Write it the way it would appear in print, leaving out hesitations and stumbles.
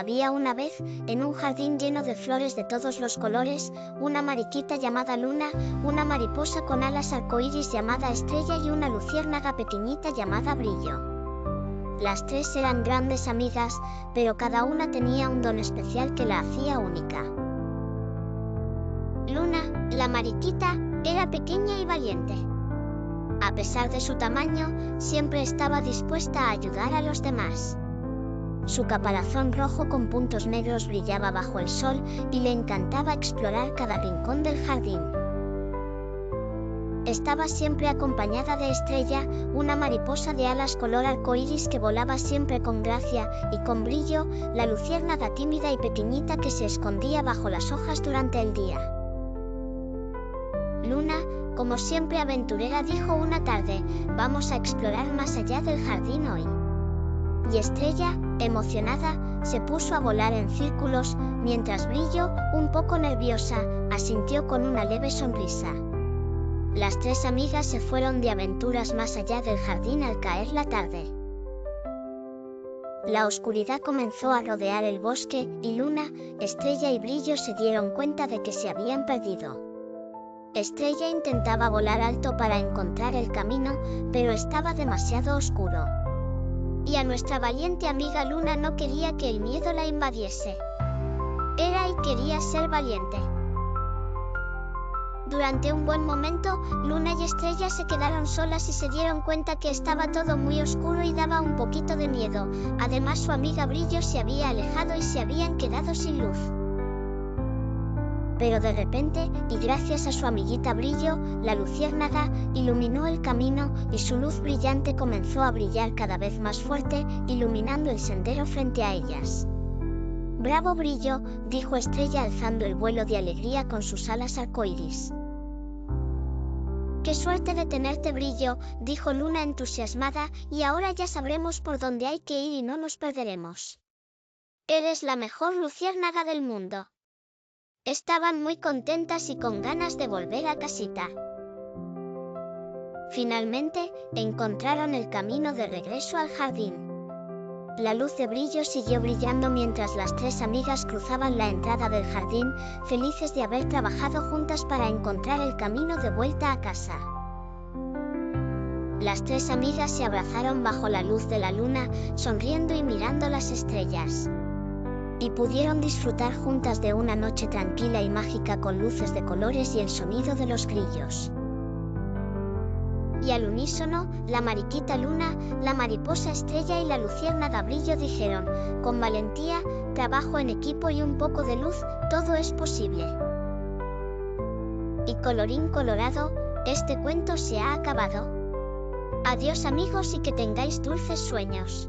Había una vez, en un jardín lleno de flores de todos los colores, una mariquita llamada Luna, una mariposa con alas arcoíris llamada Estrella y una luciérnaga pequeñita llamada Brillo. Las tres eran grandes amigas, pero cada una tenía un don especial que la hacía única. Luna, la mariquita, era pequeña y valiente. A pesar de su tamaño, siempre estaba dispuesta a ayudar a los demás. Su caparazón rojo con puntos negros brillaba bajo el sol y le encantaba explorar cada rincón del jardín. Estaba siempre acompañada de Estrella, una mariposa de alas color arcoíris que volaba siempre con gracia, y con Brillo, la luciérnaga tímida y pequeñita que se escondía bajo las hojas durante el día. Luna, como siempre aventurera, dijo una tarde: «Vamos a explorar más allá del jardín hoy». Y Estrella, emocionada, se puso a volar en círculos, mientras Brillo, un poco nerviosa, asintió con una leve sonrisa. Las tres amigas se fueron de aventuras más allá del jardín al caer la tarde. La oscuridad comenzó a rodear el bosque, y Luna, Estrella y Brillo se dieron cuenta de que se habían perdido. Estrella intentaba volar alto para encontrar el camino, pero estaba demasiado oscuro. Y a nuestra valiente amiga Luna no quería que el miedo la invadiese. Era y quería ser valiente. Durante un buen momento, Luna y Estrella se quedaron solas y se dieron cuenta que estaba todo muy oscuro y daba un poquito de miedo. Además, su amiga Brillo se había alejado y se habían quedado sin luz. Pero de repente, y gracias a su amiguita Brillo, la luciérnaga iluminó el camino y su luz brillante comenzó a brillar cada vez más fuerte, iluminando el sendero frente a ellas. «Bravo, Brillo», dijo Estrella alzando el vuelo de alegría con sus alas arcoíris. «Qué suerte de tenerte, Brillo», dijo Luna entusiasmada, «y ahora ya sabremos por dónde hay que ir y no nos perderemos. Eres la mejor luciérnaga del mundo». Estaban muy contentas y con ganas de volver a casita. Finalmente, encontraron el camino de regreso al jardín. La luz de Brillo siguió brillando mientras las tres amigas cruzaban la entrada del jardín, felices de haber trabajado juntas para encontrar el camino de vuelta a casa. Las tres amigas se abrazaron bajo la luz de la luna, sonriendo y mirando las estrellas. Y pudieron disfrutar juntas de una noche tranquila y mágica con luces de colores y el sonido de los grillos. Y al unísono, la mariquita Luna, la mariposa Estrella y la luciérnaga Brillo dijeron: «Con valentía, trabajo en equipo y un poco de luz, todo es posible». Y colorín colorado, este cuento se ha acabado. Adiós amigos y que tengáis dulces sueños.